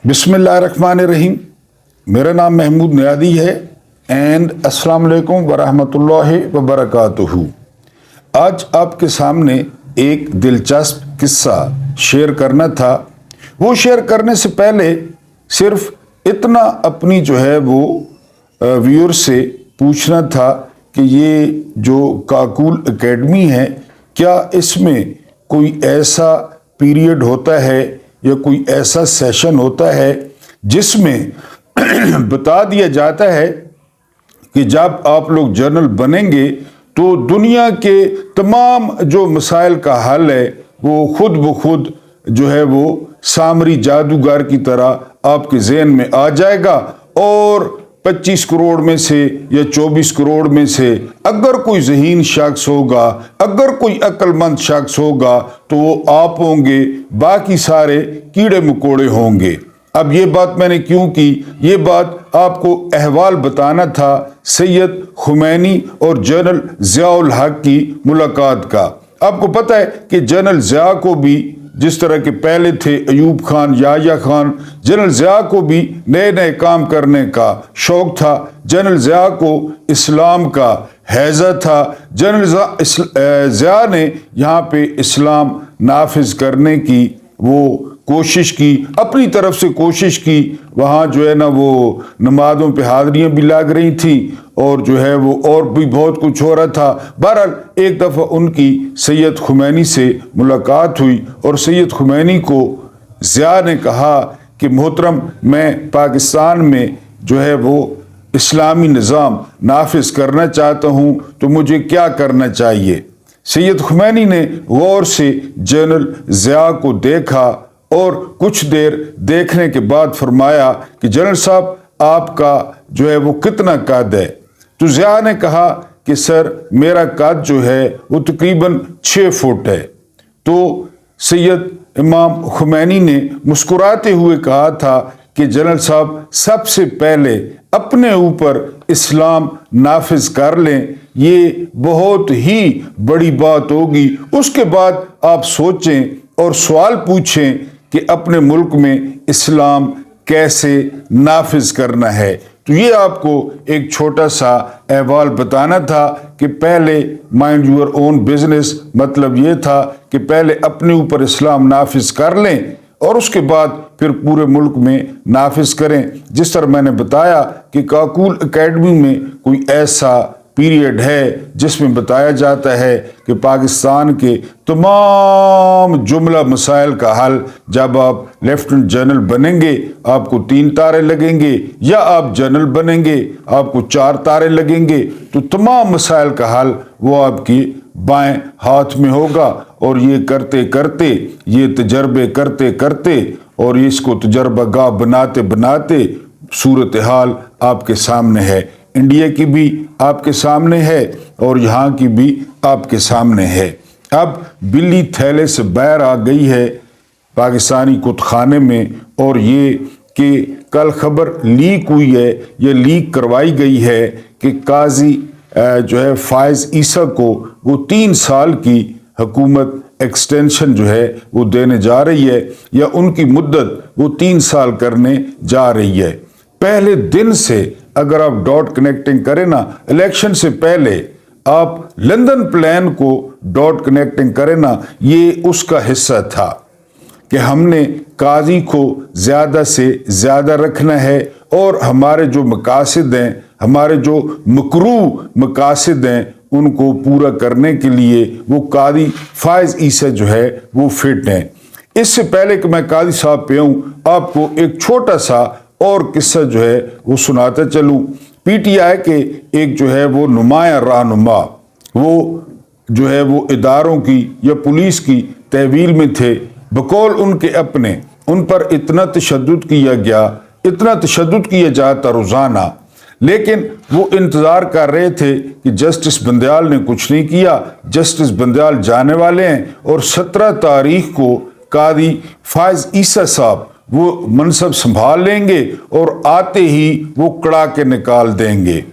बिस्मिल्लाहिर्रहमानिर्रहीम। मेरा नाम महमूद नियादी है एंड अस्सलाम वालेकुम वरहमतुल्लाहि वबरकातुहू। आज आपके सामने एक दिलचस्प किस्सा शेयर करना था। वो शेयर करने से पहले सिर्फ इतना अपनी वो व्यूअर से पूछना था कि ये जो काकूल एकेडमी है, क्या इसमें कोई ऐसा पीरियड होता है या कोई ऐसा सेशन होता है जिसमें बता दिया जाता है कि जब आप लोग जर्नल बनेंगे तो दुनिया के तमाम जो मसाइल का हल है वो खुद ब खुद वो सामरी जादूगर की तरह आपके ज़हन में आ जाएगा और 25 करोड़ में से या 24 करोड़ में से अगर कोई ज़हीन शख्स होगा, अगर कोई अक्लमंद शख्स होगा तो वो आप होंगे, बाकी सारे कीड़े मकोड़े होंगे। अब ये बात मैंने क्यों की? ये बात आपको अहवाल बताना था सैयद खुमैनी और जनरल ज़ियाउल हक की मुलाकात का। आपको पता है कि जनरल ज़िया को भी जिस तरह के पहले थे अयूब खान, याह्या खान, जनरल ज़िया को भी नए नए काम करने का शौक था। जनरल ज़िया को इस्लाम का हैज़ा था। जनरल ज़िया ने यहाँ पे इस्लाम नाफिज करने की वो कोशिश की, अपनी तरफ से कोशिश की। वहाँ वो नमाज़ों पे हाज़रियाँ भी लग रही थी और वो और भी बहुत कुछ हो रहा था। बहरहाल एक दफ़ा उनकी सैयद खुमैनी से मुलाकात हुई और सैयद खुमैनी को ज़िया ने कहा कि मोहतरम, मैं पाकिस्तान में वो इस्लामी निज़ाम नाफिज करना चाहता हूँ, तो मुझे क्या करना चाहिए? सैयद खुमैनी ने गौर से जनरल ज़िया को देखा और कुछ देर देखने के बाद फरमाया कि जनरल साहब, आपका वो कितना कद है? तो ज़िया ने कहा कि सर, मेरा कद वो तकरीबन 6 फुट है। तो सैयद इमाम खुमैनी ने मुस्कुराते हुए कहा था कि जनरल साहब, सबसे पहले अपने ऊपर इस्लाम नाफिज कर लें, ये बहुत ही बड़ी बात होगी। उसके बाद आप सोचें और सवाल पूछें कि अपने मुल्क में इस्लाम कैसे नाफिज करना है। तो ये आपको एक छोटा सा अहवाल बताना था कि पहले माइंड यूर ओन बिजनेस, मतलब ये था कि पहले अपने ऊपर इस्लाम नाफिज कर लें और उसके बाद फिर पूरे मुल्क में नाफिज करें। जिस तरह मैंने बताया कि काकूल एकेडमी में कोई ऐसा पीरियड है जिसमें बताया जाता है कि पाकिस्तान के तमाम जुमला मसाइल का हल, जब आप लेफ्टिनेंट जनरल बनेंगे आपको 3 तारे लगेंगे, या आप जनरल बनेंगे आपको 4 तारे लगेंगे, तो तमाम मसाइल का हल वो आपकी बाएं हाथ में होगा। और ये करते करते, ये तजर्बे करते करते और इसको तजर्बा गाह बनाते बनाते सूरत हाल आपके सामने है। इंडिया की भी आपके सामने है और यहाँ की भी आपके सामने है। अब बिल्ली थैले से बाहर आ गई है पाकिस्तानी कुतखाने में, और ये कि कल खबर लीक हुई है, ये लीक करवाई गई है कि काजी फायज ईसा को वो 3 साल की हुकूमत एक्सटेंशन वो देने जा रही है, या उनकी मुद्दत वो 3 साल करने जा रही है। पहले दिन से अगर आप डॉट कनेक्टिंग करें ना, इलेक्शन से पहले आप London plan co dot connecting करें ना, ये उसका हिस्सा था कि हमने काजी को ज़्यादा से ज़्यादा रखना है और हमारे जो मकासद हैं, हमारे जो मकरू मकासद हैं, उनको पूरा करने के लिए वो कादी फायज ईसा वो फिट हैं। इससे पहले कि मैं कादी साहब पे आऊँ, आपको एक छोटा सा और किस्सा वो सुनाता चलूँ। पीटीआई के एक वो नुमाया रहनुमा, वो इदारों की या पुलिस की तहवील में थे। बकौल उनके अपने, उन पर इतना तशद्दुद किया गया, इतना तशद्दुद किया जाता रोज़ाना, लेकिन वो इंतज़ार कर रहे थे कि जस्टिस बंदयाल ने कुछ नहीं किया। जस्टिस बंदयाल जाने वाले हैं और 17 तारीख को कादी फायज ईसा साहब वो मनसब संभाल लेंगे और आते ही वो कड़ा के निकाल देंगे।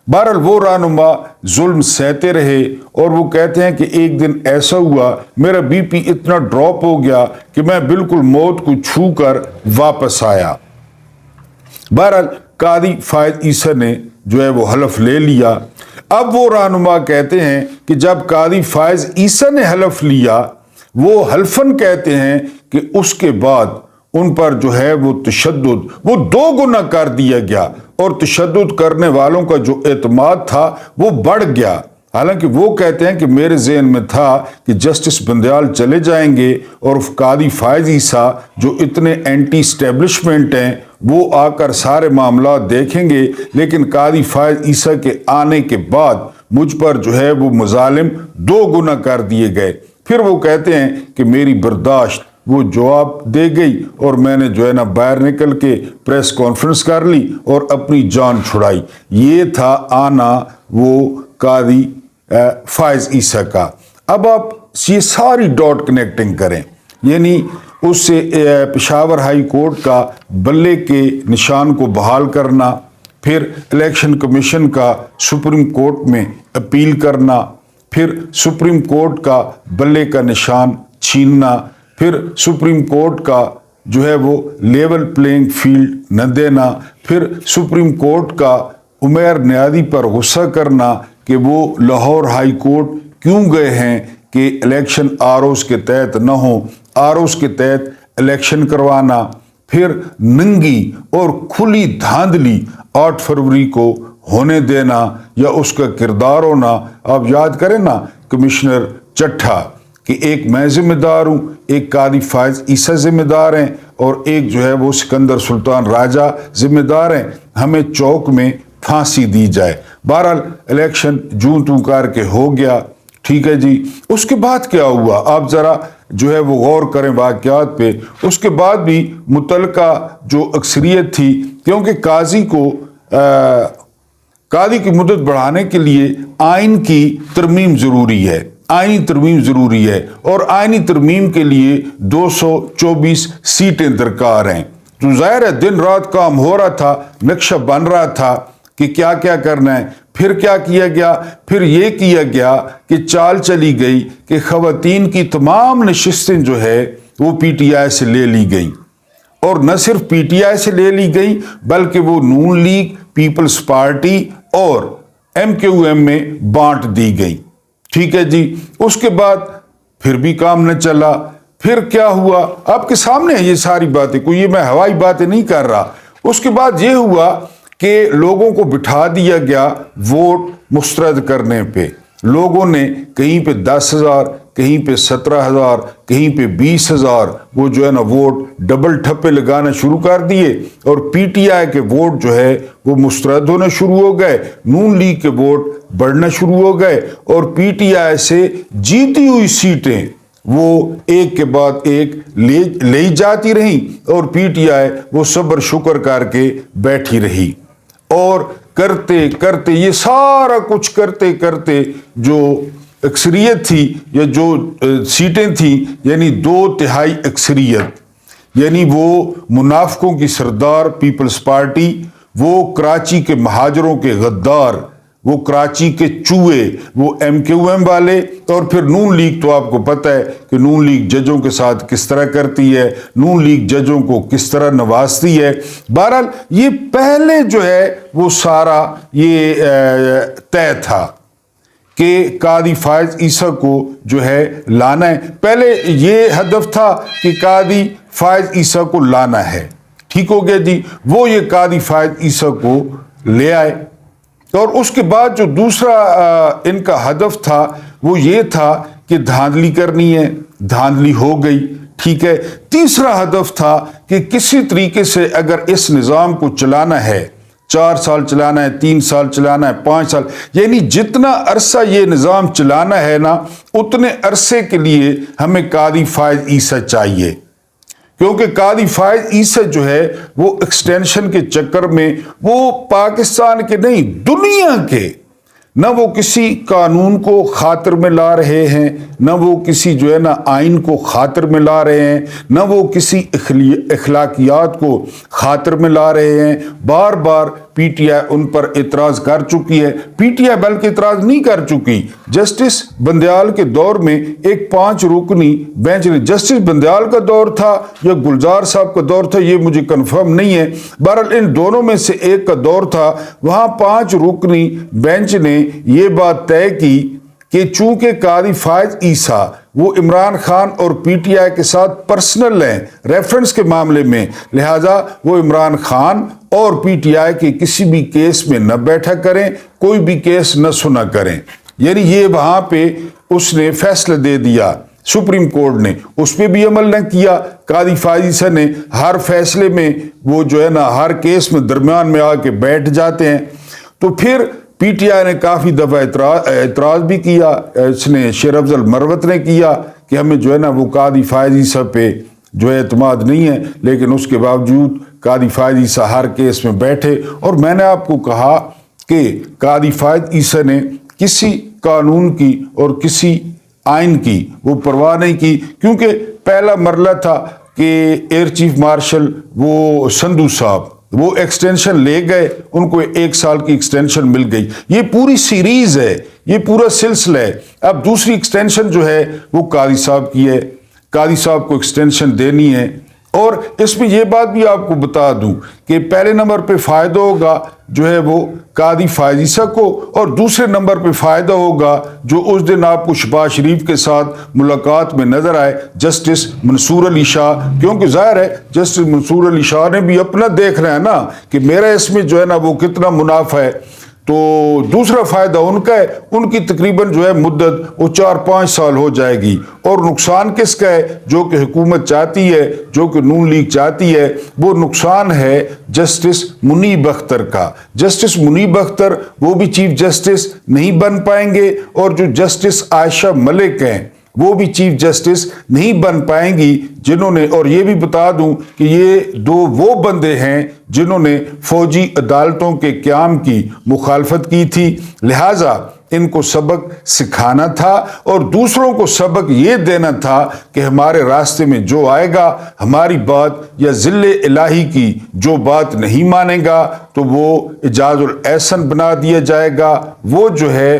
बहरहाल वो रहनुमा जुल्म सहते रहे और वो कहते हैं कि एक दिन ऐसा हुआ मेरा बीपी इतना ड्रॉप हो गया कि मैं बिल्कुल मौत को छू कर वापस आया। बहरहाल कादी फायद ईसा ने जो है वो हलफ ले लिया। अब वो रहनुमा कहते हैं कि जब कादी फायज ईसा ने हलफ लिया, वो हल्फन कहते हैं कि उसके बाद उन पर जो है वो तशद्दुद वो 2 गुना कर दिया गया और तशद्दुद करने वालों का जो एतमाद था वो बढ़ गया। हालांकि वो कहते हैं कि मेरे ज़हन में था कि जस्टिस बंदयाल चले जाएंगे और कादी फायज ईसा जो इतने एंटी स्टैब्लिशमेंट हैं वो आकर सारे मामला देखेंगे, लेकिन कादी फायज ईसा के आने के बाद मुझ पर जो है वो मजालिम 2 गुना कर दिए गए। फिर वो कहते हैं कि मेरी बर्दाश्त वो जवाब दे गई और मैंने जो है ना बाहर निकल के प्रेस कॉन्फ्रेंस कर ली और अपनी जान छुड़ाई। ये था आना वो कादी फायज ईसा का। अब आप ये सारी डॉट कनेक्टिंग करें, यानी उससे पेशावर हाई कोर्ट का बल्ले के निशान को बहाल करना, फिर इलेक्शन कमीशन का सुप्रीम कोर्ट में अपील करना, फिर सुप्रीम कोर्ट का बल्ले का निशान छीनना, फिर सुप्रीम कोर्ट का जो है वो लेवल प्लेइंग फील्ड न देना, फिर सुप्रीम कोर्ट का उमैर नियादी पर गुस्सा करना कि वो लाहौर हाई कोर्ट क्यों गए हैं कि इलेक्शन आरओज़ के तहत न हो, आरओज़ के तहत इलेक्शन करवाना, फिर नंगी और खुली धांधली 8 फरवरी को होने देना या उसका किरदार होना। आप याद करें ना कमिश्नर चट्ठा कि एक मैं जिम्मेदार हूं, एक कादी फायज ईसा जिम्मेदार हैं और एक जो है वो सिकंदर सुल्तान राजा जिम्मेदार हैं, हमें चौक में फांसी दी जाए। बहरहाल इलेक्शन जूं तू करके हो गया, ठीक है जी। उसके बाद क्या हुआ आप जरा जो है वो गौर करें वाक़यात पे। उसके बाद भी मुतलका जो अक्सरियत थी, क्योंकि कादी की मुद्दत बढ़ाने के लिए आइन की तरमीम ज़रूरी है, आइनी तरमीम ज़रूरी है और आइनी तरमीम के लिए 224 सीटें दरकार हैं। तो ज़ाहिर है दिन रात काम हो रहा था, नक्शा बन रहा था कि क्या क्या करना है। फिर क्या किया गया, फिर ये किया गया कि चाल चली गई कि ख़वातीन की तमाम नशिस्तें जो है वो पीटीआई से ले ली गई, और न सिर्फ पीटीआई से ले ली गई बल्कि वो नून लीग, पीपल्स पार्टी और एमक्यूएम में बांट दी गई, ठीक है जी। उसके बाद फिर भी काम न चला। फिर क्या हुआ आपके सामने है ये सारी बातें, कोई ये मैं हवाई बातें नहीं कर रहा। उसके बाद ये हुआ कि लोगों को बिठा दिया गया वोट मुस्तरद करने पे। लोगों ने कहीं पे 10,000, कहीं पे 17,000, कहीं पे 20,000 वो जो है ना वोट डबल ठप्पे लगाना शुरू कर दिए और पीटीआई के वोट जो है वो मुस्तरद होने शुरू हो गए, नून लीग के वोट बढ़ना शुरू हो गए और पीटीआई से जीती हुई सीटें वो एक के बाद एक ले जाती रहीं और पीटीआई वो सब्र शुक्र करके बैठी रही। और करते करते ये सारा कुछ करते करते जो अक्सरियत थी या जो सीटें थी, यानी 2/3 अक्सरियत, यानी वो मुनाफिकों की सरदार पीपल्स पार्टी, वो कराची के महाजरों के गद्दार, वो कराची के चूहे, वो एमक्यूएम वाले, और फिर नून लीग। तो आपको पता है कि नून लीग जजों के साथ किस तरह करती है, नून लीग जजों को किस तरह नवाजती है। बहरहाल ये पहले जो है वो सारा ये तय था कि कादी फायज ईसा को जो है लाना है। पहले ये हदफ था कि कादी फायज ईसा को लाना है, ठीक हो गया जी। वो ये कादी फायज ईसा को ले आए और उसके बाद जो दूसरा इनका हदफ था वो ये था कि धांधली करनी है, धांधली हो गई, ठीक है। तीसरा हदफ था कि किसी तरीके से अगर इस निज़ाम को चलाना है, 4 साल चलाना है, 3 साल चलाना है, 5 साल, यानी जितना अरसा ये निज़ाम चलाना है ना, उतने अरसे के लिए हमें कादी फायज ईसा चाहिए। क्योंकि कादी फायज ईसा जो है वो एक्सटेंशन के चक्कर में वो पाकिस्तान के नहीं दुनिया के, न वो किसी कानून को खातिर में ला रहे हैं, न वो किसी जो है ना आइन को खातिर में ला रहे हैं, न वो किसी अखलाकियात को خاطر میں لا رہے ہیں. بار بار پی ٹی آئی ان پر اعتراض کر چکی ہے. پی ٹی آئی بلکہ اعتراض نہیں کر چکی. جسٹس بندیال کے دور میں ایک 5 رکنی بینچ نے، جسٹس بندیال کا دور تھا یا گلزار صاحب کا دور تھا یہ مجھے کنفرم نہیں ہے، بہرحال ان دونوں میں سے ایک کا دور تھا. وہاں 5 رکنی بینچ نے یہ بات طے کی کہ چونکہ قاضی فائز عیسیٰ وہ عمران خان اور پی ٹی آئی کے ساتھ پرسنل ہیں ریفرنس کے معاملے میں، لہٰذا وہ عمران خان اور پی ٹی آئی کے کسی بھی کیس میں نہ بیٹھا کریں، کوئی بھی کیس نہ سنا کریں. یعنی یہ وہاں پہ اس نے فیصلہ دے دیا. سپریم کورٹ نے اس پہ بھی عمل نہ کیا. قاضی فائز عیسیٰ نے ہر فیصلے میں وہ جو ہے نا ہر کیس میں درمیان میں آ کے بیٹھ جاتے ہیں. تو پھر پی ٹی آئی نے کافی دفعہ اعتراض بھی کیا. اس نے شیر افضل مروت نے کیا کہ ہمیں جو ہے نا وہ قاضی فائز عیسیٰ پہ جو ہے اعتماد نہیں ہے، لیکن اس کے باوجود قاضی فائز عیسیٰ ہر کیس میں بیٹھے. اور میں نے آپ کو کہا کہ قاضی فائز عیسیٰ نے کسی قانون کی اور کسی آئین کی وہ پرواہ نہیں کی، کیونکہ پہلا مرحلہ تھا کہ ایئر چیف مارشل وہ سندھو صاحب وہ ایکسٹینشن لے گئے، ان کو 1 سال کی ایکسٹینشن مل گئی. یہ پوری سیریز ہے، یہ پورا سلسلہ ہے. اب دوسری ایکسٹینشن جو ہے وہ قاضی صاحب کی ہے، قاضی صاحب کو ایکسٹینشن دینی ہے. اور اس میں یہ بات بھی آپ کو بتا دوں کہ پہلے نمبر پہ فائدہ ہوگا جو ہے وہ قاضی فائز عیسیٰ کو، اور دوسرے نمبر پہ فائدہ ہوگا جو اس دن آپ کو شہباز شریف کے ساتھ ملاقات میں نظر آئے، جسٹس منصور علی شاہ. کیونکہ ظاہر ہے جسٹس منصور علی شاہ نے بھی اپنا دیکھنا ہے نا کہ میرا اس میں جو ہے نا وہ کتنا منافع ہے. تو دوسرا فائدہ ان کا ہے، ان کی تقریباً جو ہے مدت وہ 4-5 سال ہو جائے گی. اور نقصان کس کا ہے؟ جو کہ حکومت چاہتی ہے، جو کہ نون لیگ چاہتی ہے، وہ نقصان ہے جسٹس منیب اختر کا. جسٹس منیب اختر وہ بھی چیف جسٹس نہیں بن پائیں گے، اور جو جسٹس عائشہ ملک ہیں وہ بھی چیف جسٹس نہیں بن پائیں گی، جنہوں نے، اور یہ بھی بتا دوں کہ یہ وہ بندے ہیں جنہوں نے فوجی عدالتوں کے قیام کی مخالفت کی تھی. لہٰذا ان کو سبق سکھانا تھا اور دوسروں کو سبق یہ دینا تھا کہ ہمارے راستے میں جو آئے گا، ہماری بات یا ذل الہی کی جو بات نہیں مانے گا تو وہ اعجاز الاحسن بنا دیا جائے گا، وہ جو ہے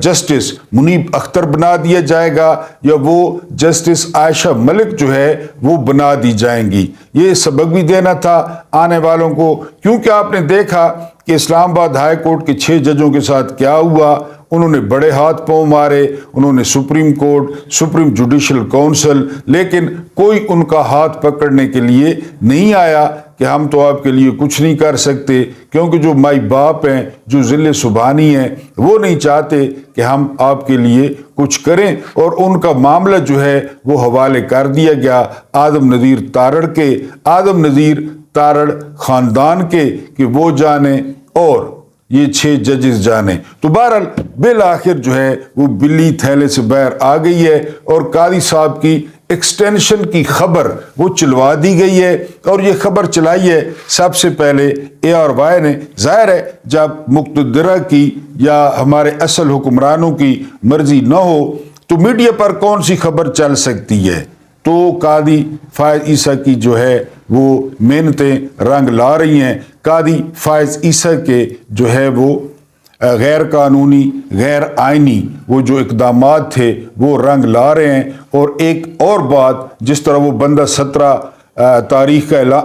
جسٹس منیب اختر بنا دیا جائے گا، یا وہ جسٹس عائشہ ملک جو ہے وہ بنا دی جائیں گی. یہ سبق بھی دینا تھا آنے والوں کو، کیونکہ آپ نے دیکھا کہ اسلام آباد ہائی کورٹ کے 6 ججوں کے ساتھ کیا ہوا. انہوں نے بڑے ہاتھ پاؤں مارے، انہوں نے supreme court, supreme judicial council, لیکن کوئی ان کا ہاتھ پکڑنے کے لیے نہیں آیا کہ ہم تو آپ کے لیے کچھ نہیں کر سکتے، کیونکہ جو مائی باپ ہیں، جو ذل سبحانی ہیں، وہ نہیں چاہتے کہ ہم آپ کے لیے کچھ کریں. اور ان کا معاملہ جو ہے وہ حوالے کر دیا گیا آدم نذیر تارڑ کے، آدم نذیر تارڑ خاندان کے، کہ وہ جانے اور یہ 6 ججز جانے. تو بہرحال بالآخر جو ہے وہ بلی تھیلے سے باہر آ گئی ہے، اور قاضی صاحب کی ایکسٹینشن کی خبر وہ چلوا دی گئی ہے. اور یہ خبر چلائی ہے سب سے پہلے ARY نے. ظاہر ہے جب مقتدرہ کی یا ہمارے اصل حکمرانوں کی مرضی نہ ہو تو میڈیا پر کون سی خبر چل سکتی ہے. تو قاضی فائز عیسیٰ کی جو ہے وہ محنتیں رنگ لا رہی ہیں. قاضی فائز عیسیٰ کے جو ہے وہ غیر قانونی، غیر آئینی وہ جو اقدامات تھے وہ رنگ لا رہے ہیں. اور ایک اور بات، جس طرح وہ بندہ 17 تاریخ کا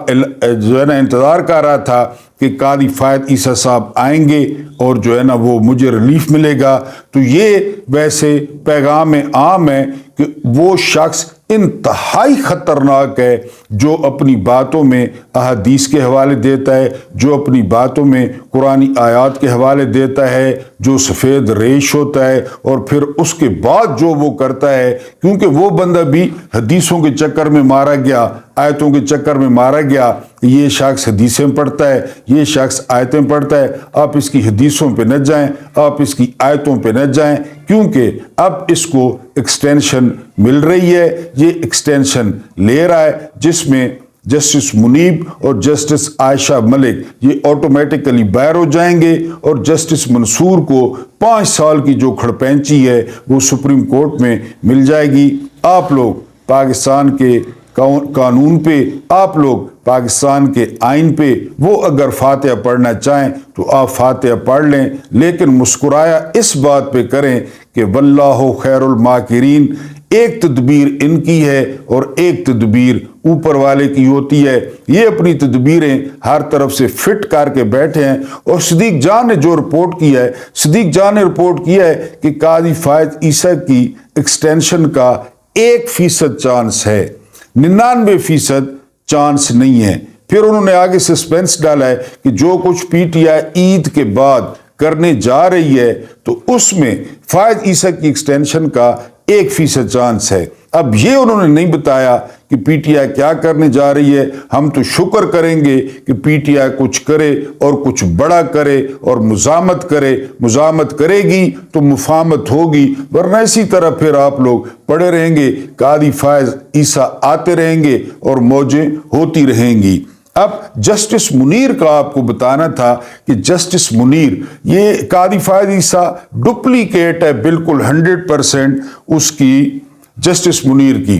جو ہے نا انتظار کر رہا تھا کہ قاضی فائز عیسیٰ صاحب آئیں گے اور جو ہے نا وہ مجھے ریلیف ملے گا، تو یہ ویسے پیغام عام ہے کہ وہ شخص انتہائی خطرناک ہے جو اپنی باتوں میں احادیث کے حوالے دیتا ہے، جو اپنی باتوں میں قرآنی آیات کے حوالے دیتا ہے، جو سفید ریش ہوتا ہے، اور پھر اس کے بعد جو وہ کرتا ہے، کیونکہ وہ بندہ بھی حدیثوں کے چکر میں مارا گیا، آیتوں کے چکر میں مارا گیا. یہ شخص حدیثیں پڑھتا ہے، یہ شخص آیتیں پڑھتا ہے. آپ اس کی حدیثوں پہ نہ جائیں، آپ اس کی آیتوں پہ نہ جائیں، کیونکہ اب اس کو ایکسٹینشن مل رہی ہے. یہ ایکسٹینشن لے رہا ہے جس میں جسٹس منیب اور جسٹس عائشہ ملک یہ آٹومیٹکلی باہر ہو جائیں گے، اور جسٹس منصور کو 5 سال کی جو کھڑپینچی ہے وہ سپریم کورٹ میں مل جائے گی. آپ لوگ پاکستان کے कानून पे, आप लोग पाकिस्तान के आइन पे, वो अगर फातिहा पढ़ना चाहें तो आप फातिहा पढ़ लें, लेकिन मुस्कुराया इस बात पे करें कि वल्लाहु खैरुल माकिरीन। एक तदबीर इनकी है और एक तदबीर ऊपर वाले की होती है। ये अपनी तदबीरें हर तरफ से फिट करके बैठे हैं। और सिद्दीक जान ने जो रिपोर्ट किया है, सिद्दीक जान ने रिपोर्ट किया है कि काजी फायद ईसा की एक्सटेंशन का 1% चांस है, 99% चांस नहीं है। फिर उन्होंने आगे सस्पेंस डाला है कि जो कुछ पीटीआई ईद के बाद करने जा रही है तो उसमें फायद ईसा की एक्सटेंशन का 1% चांस है। अब ये उन्होंने नहीं बताया कि पीटीआई क्या करने जा रही है। हम तो शुक्र करेंगे कि पीटीआई कुछ करे और कुछ बड़ा करे और मुजामत करे, मुजामत करेगी तो मुफाहमत होगी, वरना इसी तरह फिर आप लोग पड़े रहेंगे, कादी फायज ईसा आते रहेंगे और मौजें होती रहेंगी। अब जस्टिस मुनीर का आपको बताना था कि जस्टिस मुनीर, ये कादी फायद ईसा डुप्लीकेट है बिल्कुल 100% उसकी जस्टिस मुनीर की।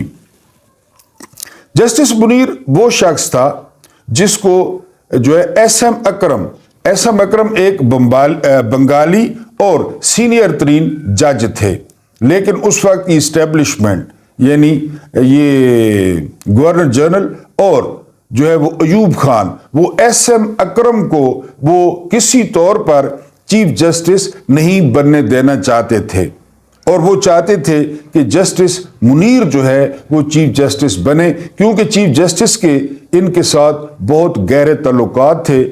जस्टिस मुनीर वो शख्स था जिसको जो है एसएम अकरम एक बंगाली और सीनियर तरीन जज थे, लेकिन उस वक्त की इस्टेब्लिशमेंट यानी ये गवर्नर जनरल और जो है वो अयूब खान, वो एसएम अकरम को वो किसी तौर पर चीफ जस्टिस नहीं बनने देना चाहते थे और वो चाहते थे कि जस्टिस मुनीर जो है वो चीफ जस्टिस बने, क्योंकि चीफ जस्टिस के इनके साथ बहुत गहरे ताल्लुकात थे।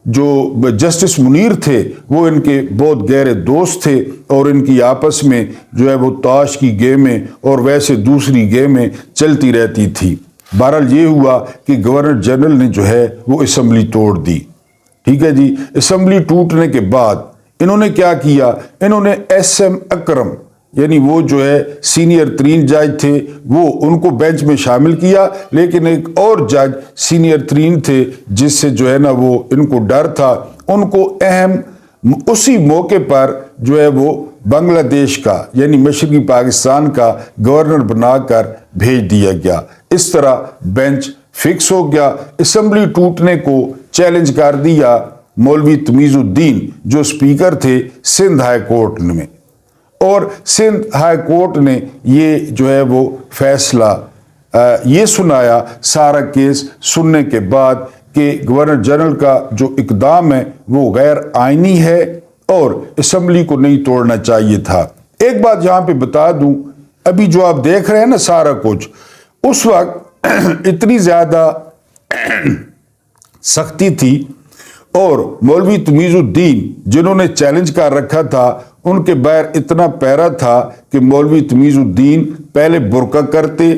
जो जस्टिस मुनीर थे वो इनके बहुत गहरे दोस्त थे और इनकी आपस में जो है वो ताश की गेमें और वैसे दूसरी गेमें चलती रहती थी। बहरहाल ये हुआ कि गवर्नर जनरल ने जो है वो असेंबली तोड़ दी। ठीक है जी, असेंबली टूटने के बाद इन्होंने क्या किया, इन्होंने एसएम अकरम यानी वो जो है सीनियर तरीन जज थे वो उनको बेंच में शामिल किया, लेकिन एक और जज सीनियर तरीन थे जिससे जो है ना वो इनको डर था, उनको अहम उसी मौके पर जो है वो बांग्लादेश का यानी मशरकी पाकिस्तान का गवर्नर बनाकर भेज दिया गया। इस तरह बेंच फिक्स हो गया। असेंबली टूटने को चैलेंज कर दिया मौलवी तमीजुद्दीन जो स्पीकर थे सिंध हाई कोर्ट में, और सिंध हाई कोर्ट ने ये जो है वो फैसला ये सुनाया सारा केस सुनने के बाद कि गवर्नर जनरल का जो इकदाम है वो गैर आईनी है और असेंबली को नहीं तोड़ना चाहिए था। एक बात यहाँ पे बता दूं, अभी जो आप देख रहे हैं ना सारा कुछ, उस वक्त इतनी ज्यादा सख्ती थी और मौलवी तमीजुद्दीन जिन्होंने चैलेंज कर रखा था उनके बाहर इतना पैरा था कि मौलवी तमीजुद्दीन पहले बुर्का करते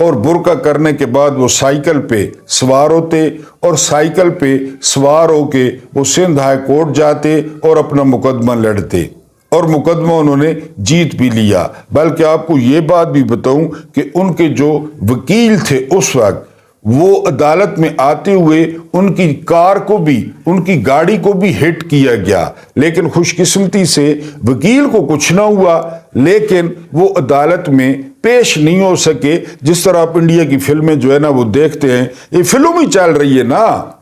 और बुर्का करने के बाद वो साइकिल पे सवार होते और साइकिल पे सवार होके वो सिंध हाई कोर्ट जाते और अपना मुकदमा लड़ते और मुकदमा उन्होंने जीत भी लिया। बल्कि आपको ये बात भी बताऊं कि उनके जो वकील थे उस वक्त वो अदालत में आते हुए उनकी कार को भी, उनकी गाड़ी को भी हिट किया गया, लेकिन खुशकिस्मती से वकील को कुछ ना हुआ, लेकिन वो अदालत में पेश नहीं हो सके। जिस तरह आप इंडिया की फिल्में जो है ना वो देखते हैं, ये फिल्म ही चल रही है ना,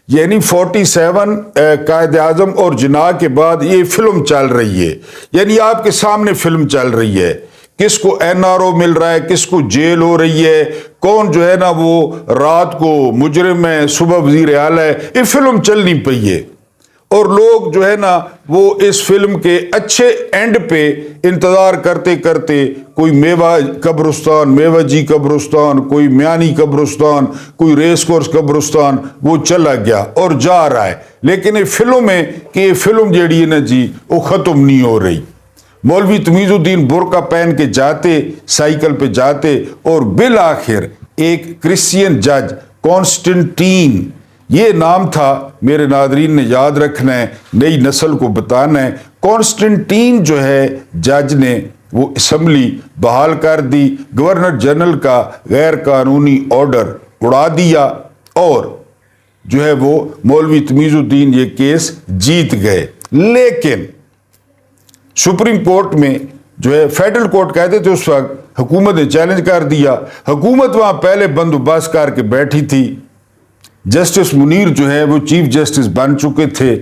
यानी 47 कायदे आजम और जिना के बाद ये फिल्म चल रही है, यानी आपके सामने फिल्म चल रही है। किसको एनआरओ मिल रहा है, किसको जेल हो रही है, कौन जो है ना वो रात को मुजरिम है, सुबह वजीर आला है, ये फिल्म चलनी पई है। और लोग जो है ना वो इस फिल्म के अच्छे एंड पे इंतजार करते करते, कोई मेवा कब्रिस्तान, मेवा जी कब्रिस्तान, कोई म्यानी कब्रिस्तान, कोई रेस कोर्स कब्रिस्तान, वो चला गया और जा रहा है। लेकिन ये फिल्म में कि ये फिल्म जेड़ी है ना जी वो खत्म नहीं हो रही। मौलवी तमीजुद्दीन बुर्का पहन के जाते, साइकिल पे जाते और बिल आखिर एक क्रिश्चियन जज कॉन्स्टेंटीन, ये नाम था, मेरे नादरीन ने याद रखना है, नई नस्ल को बताना है। कॉन्स्टेंटीन जो है जज ने वो असेंबली बहाल कर दी, गवर्नर जनरल का गैर कानूनी ऑर्डर उड़ा दिया और जो है वो मौलवी तमीजुद्दीन ये केस जीत गए। लेकिन सुप्रीम कोर्ट में जो है फेडरल कोर्ट कहते थे उस वक्त, حکومت نے چیلنج کر دیا. حکومت وہاں پہلے بندوبست کر کے بیٹھی تھی. جسٹس منیر جو ہے وہ چیف جسٹس بن چکے تھے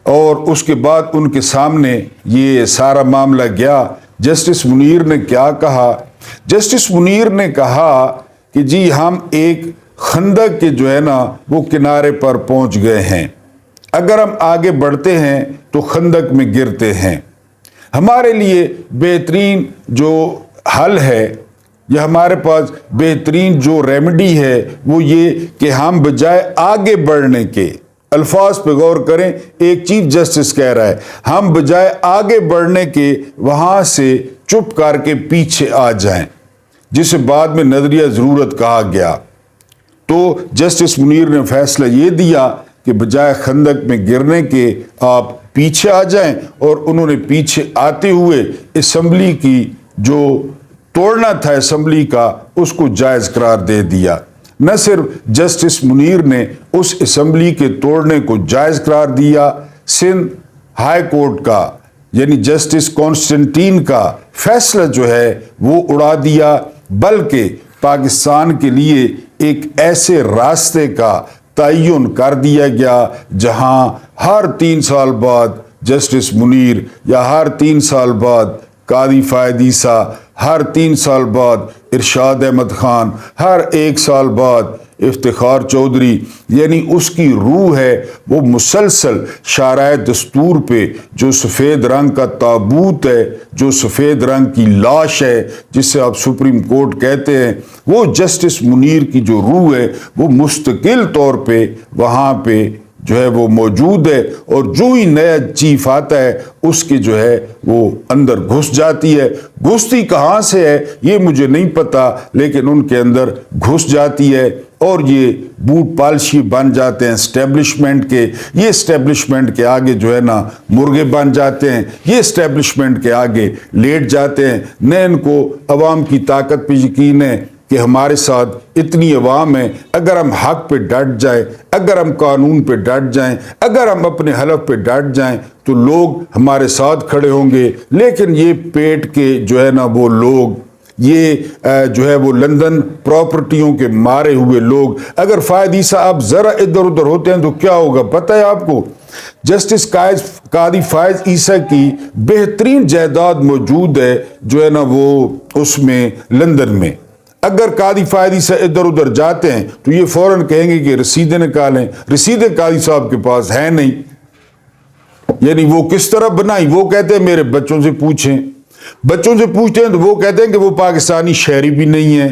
اور اس کے بعد ان کے سامنے یہ سارا معاملہ گیا. جسٹس منیر نے کیا کہا؟ جسٹس منیر نے کہا کہ جی ہم ایک خندق کے جو ہے نا وہ کنارے پر پہنچ گئے ہیں. اگر ہم آگے بڑھتے ہیں تو خندق میں گرتے ہیں. ہمارے لیے بہترین جو حل ہے یا ہمارے پاس بہترین جو ریمیڈی ہے وہ یہ کہ ہم بجائے آگے بڑھنے کے، الفاظ پہ غور کریں، ایک چیف جسٹس کہہ رہا ہے ہم بجائے آگے بڑھنے کے وہاں سے چپ کر کے پیچھے آ جائیں، جسے بعد میں نظریہ ضرورت کہا گیا. تو جسٹس منیر نے فیصلہ یہ دیا کہ بجائے خندق میں گرنے کے آپ پیچھے آ جائیں، اور انہوں نے پیچھے آتے ہوئے اسمبلی کی جو توڑنا تھا اسمبلی کا اس کو جائز قرار دے دیا. نہ صرف جسٹس منیر نے اس اسمبلی کے توڑنے کو جائز قرار دیا، سندھ ہائی کورٹ کا یعنی جسٹس کانسٹنٹین کا فیصلہ جو ہے وہ اڑا دیا، بلکہ پاکستان کے لیے ایک ایسے راستے کا تعین کر دیا گیا جہاں ہر 3 سال بعد جسٹس منیر یا ہر 3 سال بعد قاضی فائد عیسیٰ، ہر 3 سال بعد ارشاد احمد خان، ہر 1 سال بعد افتخار چودھری، یعنی اس کی روح ہے وہ مسلسل شارع دستور پہ جو سفید رنگ کا تابوت ہے، جو سفید رنگ کی لاش ہے جسے آپ سپریم کورٹ کہتے ہیں، وہ جسٹس منیر کی جو روح ہے وہ مستقل طور پہ وہاں پہ جو ہے وہ موجود ہے، اور جو ہی نیا چیف آتا ہے اس کے جو ہے وہ اندر گھس جاتی ہے. گھستی کہاں سے ہے یہ مجھے نہیں پتا، لیکن ان کے اندر گھس جاتی ہے اور یہ بوٹ پالشی بن جاتے ہیں اسٹیبلشمنٹ کے. یہ اسٹیبلشمنٹ کے آگے جو ہے نا مرغے بن جاتے ہیں، یہ اسٹیبلشمنٹ کے آگے لیٹ جاتے ہیں. نہ ان کو عوام کی طاقت پہ یقین ہے کہ ہمارے ساتھ اتنی عوام ہے، اگر ہم حق پہ ڈٹ جائیں، اگر ہم قانون پہ ڈٹ جائیں، اگر ہم اپنے حلف پہ ڈٹ جائیں تو لوگ ہمارے ساتھ کھڑے ہوں گے. لیکن یہ پیٹ کے جو ہے نا وہ لوگ، یہ جو ہے وہ لندن پراپرٹیوں کے مارے ہوئے لوگ، اگر فائد عیسیٰ آپ ذرا ادھر ادھر ہوتے ہیں تو کیا ہوگا پتہ ہے آپ کو؟ جسٹس قاضی فائد عیسیٰ کی بہترین جائیداد موجود ہے جو ہے نا وہ اس میں لندن میں. اگر قاضی فائد عیسیٰ ادھر ادھر جاتے ہیں تو یہ فوراً کہیں گے کہ رسیدیں نکالیں. رسیدیں قاضی صاحب کے پاس ہیں نہیں، یعنی وہ کس طرح بنائی؟ وہ کہتے ہیں میرے بچوں سے پوچھیں. بچوں سے پوچھتے ہیں تو وہ کہتے ہیں کہ وہ پاکستانی شہری بھی نہیں ہیں.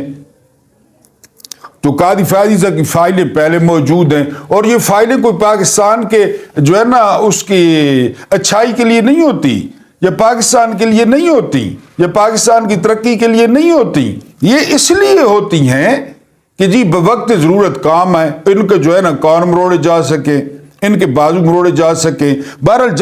تو قاضی فائد عیسیٰ کی فائلیں پہلے موجود ہیں، اور یہ فائلیں کوئی پاکستان کے جو ہے نا اس کی اچھائی کے لیے نہیں ہوتی، یا پاکستان کے لیے نہیں ہوتی، یا پاکستان کی ترقی کے لیے نہیں ہوتی. یہ اس لیے ہوتی ہیں کہ جی بوقت ضرورت کام آئے، ان کے جو ہے نا کان مروڑے جا سکیں، ان کے بازو مروڑے جا سکیں. بہرحال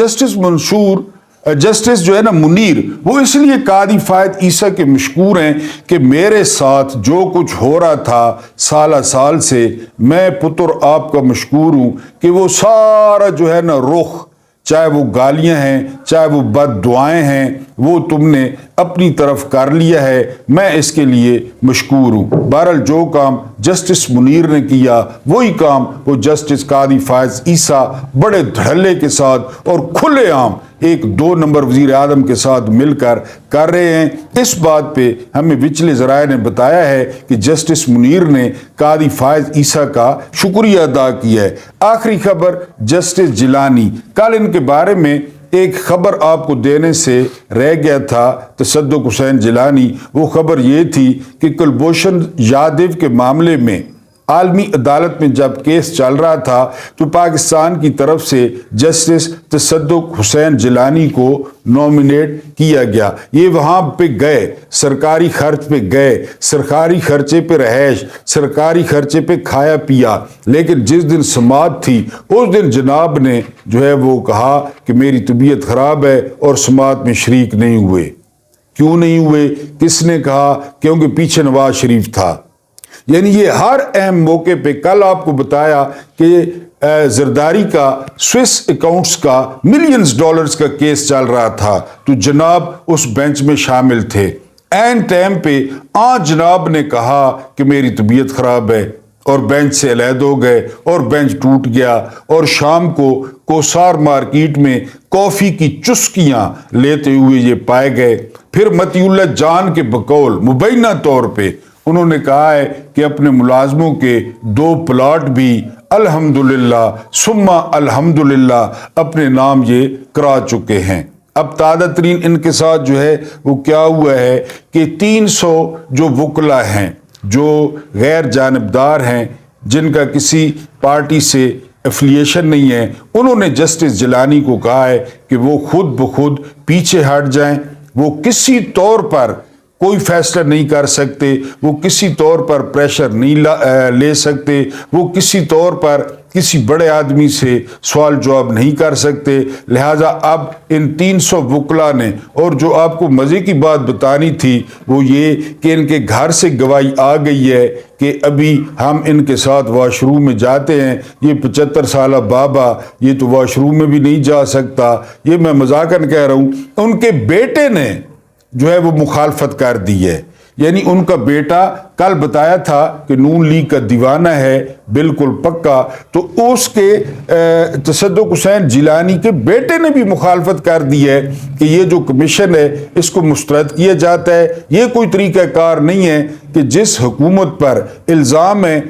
جسٹس جو ہے نا منیر وہ اس لیے قاضی فائد عیسیٰ کے مشکور ہیں کہ میرے ساتھ جو کچھ ہو رہا تھا سالہ سال سے، میں پتر آپ کا مشکور ہوں کہ وہ سارا جو ہے نا رخ، چاہے وہ گالیاں ہیں چاہے وہ بد دعائیں ہیں، وہ تم نے اپنی طرف کر لیا ہے. میں اس کے لیے مشکور ہوں. بہرحال جو کام جسٹس منیر نے کیا وہی کام وہ جسٹس قاضی فائد عیسیٰ بڑے دھڑلے کے ساتھ اور کھلے عام ایک 2 نمبر وزیر اعظم کے ساتھ مل کر رہے ہیں. اس بات پہ ہمیں وچلے ذرائع نے بتایا ہے کہ جسٹس منیر نے قاضی فائد عیسیٰ کا شکریہ ادا کیا ہے. آخری خبر جسٹس جیلانی، کل ان کے بارے میں ایک خبر آپ کو دینے سے رہ گیا تھا، تصدق حسین جیلانی. وہ خبر یہ تھی کہ کلبھوشن یادو کے معاملے میں عالمی عدالت میں جب کیس چل رہا تھا تو پاکستان کی طرف سے جسٹس تصدق حسین جیلانی کو نومینیٹ کیا گیا. یہ وہاں پہ گئے، سرکاری خرچ پہ گئے، سرکاری خرچے پہ رہائش، سرکاری خرچے پہ کھایا پیا. لیکن جس دن سماعت تھی اس دن جناب نے جو ہے وہ کہا کہ میری طبیعت خراب ہے اور سماعت میں شریک نہیں ہوئے. کیوں نہیں ہوئے؟ کس نے کہا؟ کیونکہ پیچھے نواز شریف تھا. یعنی یہ ہر اہم موقع پہ، کل آپ کو بتایا کہ زرداری کا سوئس اکاؤنٹس کا $ملینز کا کیس چل رہا تھا تو جناب اس بینچ میں شامل تھے. عین ٹائم پہ جناب نے کہا کہ میری طبیعت خراب ہے اور بینچ سے علیحدہ ہو گئے اور بینچ ٹوٹ گیا، اور شام کو کوسار مارکیٹ میں کافی کی چسکیاں لیتے ہوئے یہ پائے گئے۔ پھر مطیع اللہ جان کے بقول مبینہ طور پہ انہوں نے کہا ہے کہ اپنے ملازموں کے 2 پلاٹ بھی الحمدللہ ثم الحمدللہ اپنے نام یہ کرا چکے ہیں۔ اب تازہ ترین ان کے ساتھ جو ہے وہ کیا ہوا ہے کہ 300 جو وکلا ہیں، جو غیر جانبدار ہیں، جن کا کسی پارٹی سے ایفیلیشن نہیں ہے، انہوں نے جسٹس جیلانی کو کہا ہے کہ وہ خود بخود پیچھے ہٹ جائیں۔ وہ کسی طور پر کوئی فیصلہ نہیں کر سکتے، وہ کسی طور پر پریشر نہیں لے سکتے، وہ کسی طور پر کسی بڑے آدمی سے سوال جواب نہیں کر سکتے۔ لہٰذا اب ان 300 وکلا نے، اور جو آپ کو مزے کی بات بتانی تھی وہ یہ کہ ان کے گھر سے گواہی آ گئی ہے کہ ابھی ہم ان کے ساتھ واش روم میں جاتے ہیں۔ یہ 75 سالہ بابا یہ تو واش روم میں بھی نہیں جا سکتا، یہ میں مذاقاً کہہ رہا ہوں۔ ان کے بیٹے نے جو ہے وہ مخالفت کر دی ہے، یعنی ان کا بیٹا کل بتایا تھا کہ نون لیگ کا دیوانہ ہے بالکل پکا، تو اس کے تصدق حسین جیلانی کے بیٹے نے بھی مخالفت کر دی ہے کہ یہ جو کمیشن ہے اس کو مسترد کیا جاتا ہے۔ یہ کوئی طریقہ کار نہیں ہے کہ جس حکومت پر الزام ہے،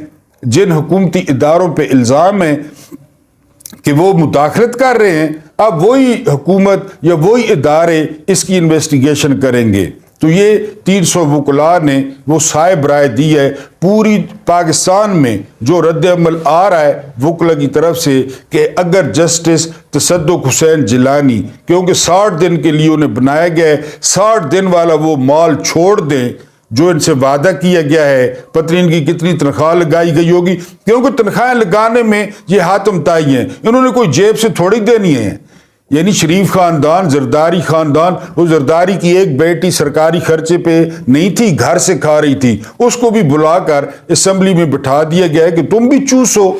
جن حکومتی اداروں پہ الزام ہے کہ وہ مداخلت کر رہے ہیں، اب وہی حکومت یا وہی ادارے اس کی انویسٹیگیشن کریں گے۔ تو یہ 300 وکلاء نے وہ صائب رائے دی ہے پوری پاکستان میں، جو رد عمل آ رہا ہے وکلا کی طرف سے کہ اگر جسٹس تصدق حسین جیلانی، کیونکہ 60 دن کے لیے انہیں بنایا گیا ہے، 60 دن والا وہ مال چھوڑ دیں جو ان سے وعدہ کیا گیا ہے، پتہ نہیں ان کی کتنی تنخواہ لگائی گئی ہوگی، کیونکہ تنخواہیں لگانے میں یہ حاتم تائی ہیں، انہوں نے کوئی جیب سے تھوڑی دینی ہے۔ یعنی شریف خاندان، زرداری خاندان، وہ زرداری کی ایک بیٹی سرکاری خرچے پہ نہیں تھی، گھر سے کھا رہی تھی، اس کو بھی بلا کر اسمبلی میں بٹھا دیا گیا ہے کہ تم بھی چوسو۔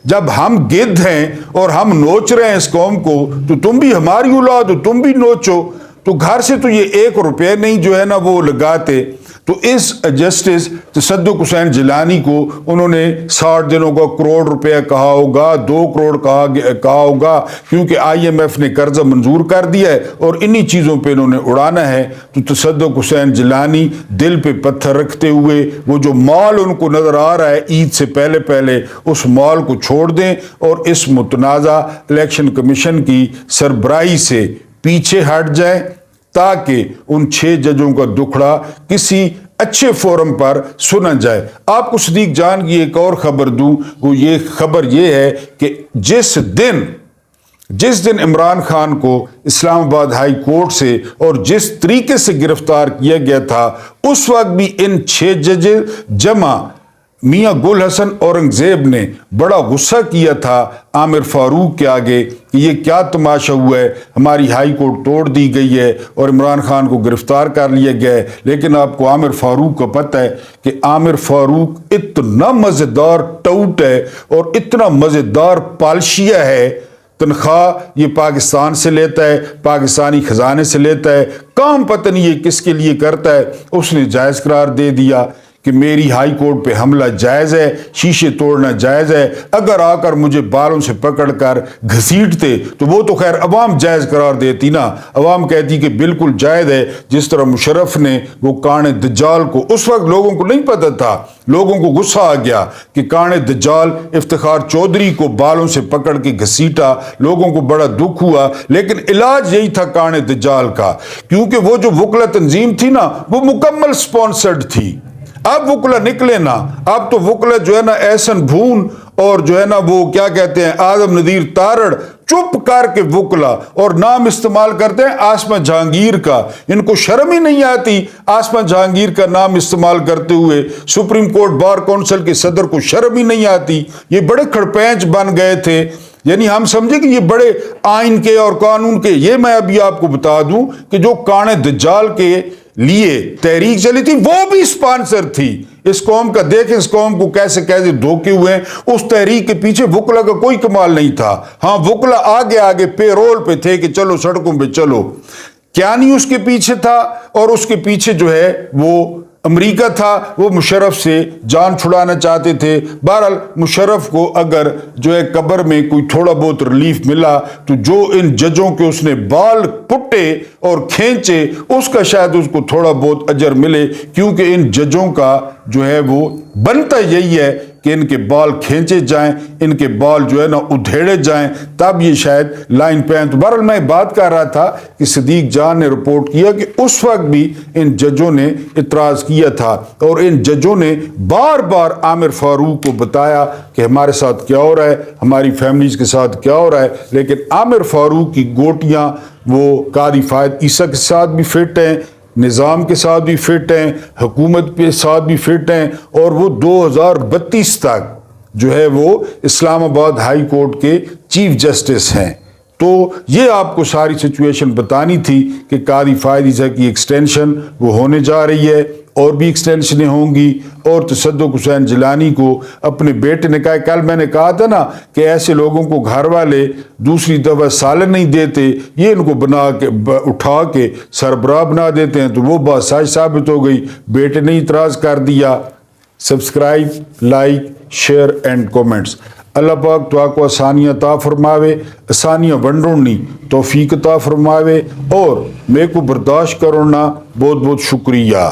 جب ہم گدھ ہیں اور ہم نوچ رہے ہیں اس قوم کو، تو تم بھی ہماری اولاد ہو، تم بھی نوچو۔ تو گھر سے تو یہ 1 روپے نہیں جو ہے نا وہ لگاتے۔ تو اس جسٹس تصدق حسین جیلانی کو انہوں نے 60 دنوں کا 1 کروڑ روپے کہا ہوگا، 2 کروڑ کہا ہوگا، کیونکہ IMF نے قرضہ منظور کر دیا ہے اور انہی چیزوں پہ انہوں نے اڑانا ہے۔ تو تصدق حسین جیلانی دل پہ پتھر رکھتے ہوئے وہ جو مال ان کو نظر آ رہا ہے عید سے پہلے اس مال کو چھوڑ دیں اور اس متنازع الیکشن کمیشن کی سربراہی سے پیچھے ہٹ جائیں، تاکہ ان 6 ججوں کا دکھڑا کسی اچھے فورم پر سنا جائے۔ آپ کو صدیق جان کی ایک اور خبر دوں، وہ یہ خبر یہ ہے کہ جس دن عمران خان کو اسلام آباد ہائی کورٹ سے اور جس طریقے سے گرفتار کیا گیا تھا، اس وقت بھی ان 6 جج جمع میاں گل حسن اورنگزیب نے بڑا غصہ کیا تھا عامر فاروق کے آگے کہ یہ کیا تماشا ہوا ہے، ہماری ہائی کورٹ توڑ دی گئی ہے اور عمران خان کو گرفتار کر لیا گیا ہے۔ لیکن آپ کو عامر فاروق کا پتہ ہے کہ عامر فاروق اتنا مزیدار ٹوٹ ہے اور اتنا مزیدار پالشیا ہے، تنخواہ یہ پاکستان سے لیتا ہے، پاکستانی خزانے سے لیتا ہے، کام پتہ نہیں یہ کس کے لیے کرتا ہے۔ اس نے جائز قرار دے دیا کہ میری ہائی کورٹ پہ حملہ جائز ہے، شیشے توڑنا جائز ہے، اگر آ کر مجھے بالوں سے پکڑ کر گھسیٹتے تو وہ تو خیر عوام جائز قرار دیتی نا، عوام کہتی کہ بالکل جائز ہے۔ جس طرح مشرف نے وہ کان دجال کو، اس وقت لوگوں کو نہیں پتہ تھا، لوگوں کو غصہ آ گیا کہ کان دجال افتخار چودھری کو بالوں سے پکڑ کے گھسیٹا، لوگوں کو بڑا دکھ ہوا، لیکن علاج یہی تھا کان دجال کا، کیونکہ وہ جو وکلا تنظیم تھی نا وہ مکمل سپانسرڈ تھی۔ اب وکلا نکلے نا، اب تو وکلا جو ہے نا احسن بھون اور جو ہے نا وہ کیا کہتے ہیں اعظم ندیر تارڑ چپ کر کے وکلا اور نام استعمال کرتے ہیں آسما جہانگیر کا۔ ان کو شرم ہی نہیں آتی آسما جہانگیر کا نام استعمال کرتے ہوئے، سپریم کورٹ بار کونسل کے صدر کو شرم ہی نہیں آتی۔ یہ بڑے کھڑپینچ بن گئے تھے، یعنی ہم سمجھے کہ یہ بڑے آئین کے اور قانون کے۔ یہ میں ابھی آپ کو بتا دوں کہ جو کان دجال کے لیے تحریک چلی تھی وہ بھی سپانسر تھی اس قوم کا۔ دیکھیں اس قوم کو کیسے دھوکے ہوئے ہیں۔ اس تحریک کے پیچھے وکلا کا کوئی کمال نہیں تھا، ہاں وکلا آگے پے رول پہ تھے کہ چلو سڑکوں پہ چلو۔ क्या नहीं उसके पीछे था, और उसके पीछे जो है वो अमेरिका था, वो मुशर्रफ से जान छुड़ाना चाहते थे। बहरहाल मुशर्रफ को अगर जो है कब्र में कोई थोड़ा बहुत रिलीफ मिला तो जो इन जजों के उसने बाल पुट्टे और खींचे उसका शायद उसको थोड़ा बहुत अजर मिले, क्योंकि इन जजों का जो है वो बनता यही है कि इनके बाल खींचे जाएं, इनके बाल जो है ना उधेड़े जाएं, तब ये शायद लाइन पे आए। तो बहरहाल मैं बात कर रहा था कि सदीक जान ने रिपोर्ट किया कि उस वक्त भी इन जजों ने इतराज किया था, और इन जजों ने बार बार आमिर फारूक को बताया कि हमारे साथ क्या हो रहा है, हमारी फैमिलीज के साथ क्या हो रहा है, लेकिन आमिर फारूक की गोटियां वो कादी फायद ईसा के साथ भी फिट हैं, निज़ाम के साथ भी फिट हैं, हुकूमत के साथ भी फिट हैं, और वो 2032 तक जो है वो इस्लामाबाद हाई कोर्ट के चीफ जस्टिस हैं। तो ये आपको सारी सिचुएशन बतानी थी कि कादी फायद ईसा की एक्सटेंशन वो होने जा रही है, और भी एक्सटेंशनें होंगी। और तसद्दुक़ हुसैन जिलानी को अपने बेटे ने कहा, कल मैंने कहा था ना कि ऐसे लोगों को घर वाले दूसरी दफ़ा सालन नहीं देते, ये इनको बना के उठा के सरबराह बना देते हैं, तो वो बात सच साबित हो गई। बेटे ने इतराज़ कर दिया। Subscribe, like, share and comments. अल्लाह पाक तो आपको आसानियाँ अता फरमावे, आसानियाँ वंडोनी तौफीक अता फरमावे, और मेरे को बर्दाश्त करो ना। बहुत बहुत शुक्रिया।